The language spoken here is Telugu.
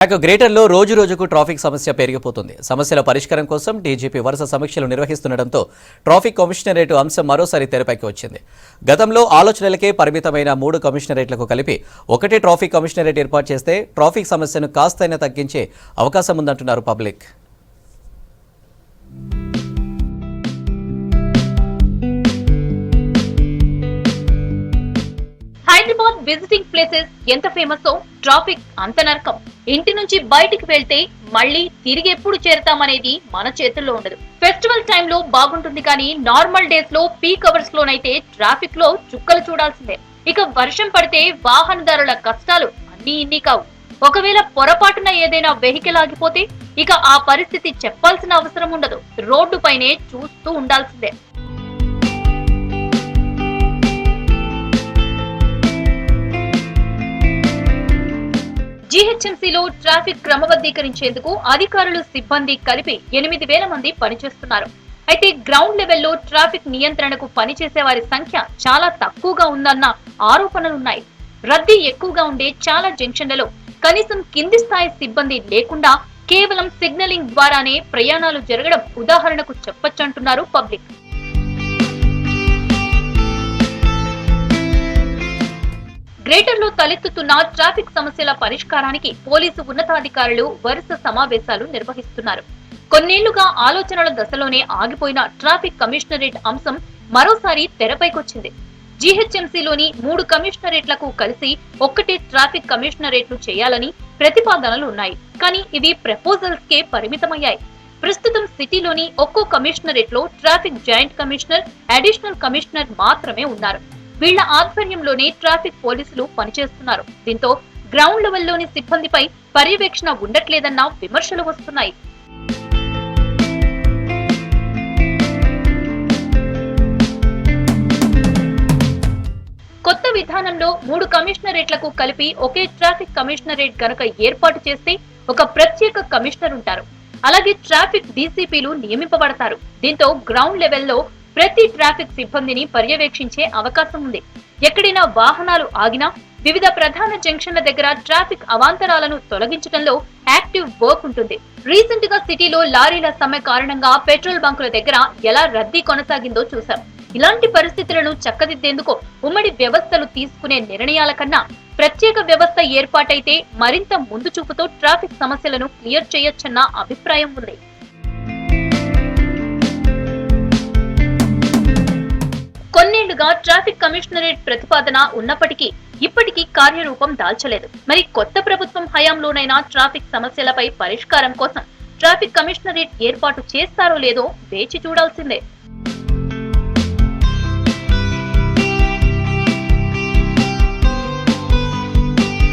గ్రేటర్లో రోజు రోజుకు ట్రాఫిక్ సమస్య పెరిగిపోతుంది. సమస్యల పరిష్కారం కోసం డీజీపీ వరుస సమీక్షలు నిర్వహిస్తుండటంతో ట్రాఫిక్ కమిషనరేట్ అంశం మరోసారి తెరపైకి వచ్చింది. గతంలో ఆలోచనలకే పరిమితమైన 3 కమిషనరేట్లకు కలిపి ఒకటే ట్రాఫిక్ కమిషనరేట్ ఏర్పాటు చేస్తే ట్రాఫిక్ సమస్యను కాస్తైనా తగ్గించే అవకాశం ఉందంటున్నారు పబ్లిక్. హైదరాబాద్ విజిటింగ్ ప్లేసెస్ ఎంత ఫేమస్ ట్రాఫిక్ అంత నరకం. ఇంటి నుంచి బయటికి వెళ్తే మళ్ళీ తిరిగి ఎప్పుడు చేరతామనేది మన చేతుల్లో ఉండదు. ఫెస్టివల్ టైంలో బాగుంటుంది కానీ నార్మల్ డేస్ లో పీక్ అవర్స్ లోనైతే ట్రాఫిక్ లో చుక్కలు చూడాల్సిందే. ఇక వర్షం పడితే వాహనదారుల కష్టాలు అన్ని ఇన్ని కావు. ఒకవేళ పొరపాటున ఏదైనా వెహికల్ ఆగిపోతే ఇక ఆ పరిస్థితి చెప్పాల్సిన అవసరం ఉండదు. రోడ్డు పైనే చూస్తూ ఉండాల్సిందే. జీహెచ్ఎంసీలో ట్రాఫిక్ క్రమబద్ధీకరించేందుకు అధికారులు సిబ్బంది కలిపి 8,000 మంది పనిచేస్తున్నారు. అయితే గ్రౌండ్ లెవెల్లో ట్రాఫిక్ నియంత్రణకు పనిచేసే వారి సంఖ్య చాలా తక్కువగా ఉందన్న ఆరోపణలున్నాయి. రద్దీ ఎక్కువగా ఉండే చాలా జంక్షన్లలో కనీసం కింది స్థాయి సిబ్బంది లేకుండా కేవలం సిగ్నలింగ్ ద్వారానే ప్రయాణాలు జరగడం ఉదాహరణకు చెప్పొచ్చంటున్నారు పబ్లిక్. గ్రేటర్ లో తలెత్తుతున్న ట్రాఫిక్ సమస్యల పరిష్కారానికి పోలీసు ఉన్నతాధికారులు వరుస సమావేశాలు నిర్వహిస్తున్నారు. కొన్నేళ్లుగా ఆలోచనల దశలోనే ఆగిపోయిన ట్రాఫిక్ కమిషనరేట్ అంశం మరోసారి తెరపైకొచ్చింది. జీహెచ్ఎంసీలోని 3 కమిషనరేట్లకు కలిసి ఒక్కటే ట్రాఫిక్ కమిషనరేట్లు చేయాలని ప్రతిపాదనలు ఉన్నాయి. కానీ ఇవి ప్రపోజల్స్ కే పరిమితమయ్యాయి. ప్రస్తుతం సిటీలోని ఒక్కో కమిషనరేట్ లో traffic joint commissioner, additional commissioner మాత్రమే ఉన్నారు. వీళ్ల ఆధ్వర్యంలోనే ట్రాఫిక్ పోలీసులు పనిచేస్తున్నారు. దీంతో గ్రౌండ్ లెవెల్లోని సిబ్బందిపై పర్యవేక్షణ ఉండట్లేదన్న విమర్శలు వస్తున్నాయి. కొత్త విధానంలో 3 కమిషనరేట్లకు కలిపి ఒకే ట్రాఫిక్ కమిషనరేట్ గనుక ఏర్పాటు చేస్తే ఒక ప్రత్యేక కమిషనర్ ఉంటారు. అలాగే ట్రాఫిక్ డీసీపీలు నియమింపబడతారు. దీంతో గ్రౌండ్ లెవెల్లో ప్రతి ట్రాఫిక్ సిబ్బందిని పర్యవేక్షించే అవకాశం ఉంది. ఎక్కడైనా వాహనాలు ఆగినా వివిధ ప్రధాన జంక్షన్ల దగ్గర ట్రాఫిక్ అవాంతరాలను తొలగించడంలో యాక్టివ్ వర్క్ ఉంటుంది. రీసెంట్ గా సిటీలో లారీల సమ్మె కారణంగా పెట్రోల్ బంకుల దగ్గర ఎలా రద్దీ కొనసాగిందో చూశాం. ఇలాంటి పరిస్థితులను చక్కదిద్దేందుకు ఉమ్మడి వ్యవస్థలు తీసుకునే నిర్ణయాల కన్నా ప్రత్యేక వ్యవస్థ ఏర్పాటైతే మరింత ముందు చూపుతో ట్రాఫిక్ సమస్యలను క్లియర్ చేయొచ్చన్న అభిప్రాయం ఉంది. కొన్నేళ్లుగా ట్రాఫిక్ కమిషనరేట్ ప్రతిపాదన ఉన్నప్పటికీ ఇప్పటికీ కార్యరూపం దాల్చలేదు. మరి కొత్త ప్రభుత్వం హయాంలోనైనా ట్రాఫిక్ సమస్యలపై పరిష్కారం కోసం ట్రాఫిక్ కమిషనరేట్ ఏర్పాటు చేస్తారో లేదో వేచి చూడాల్సిందే.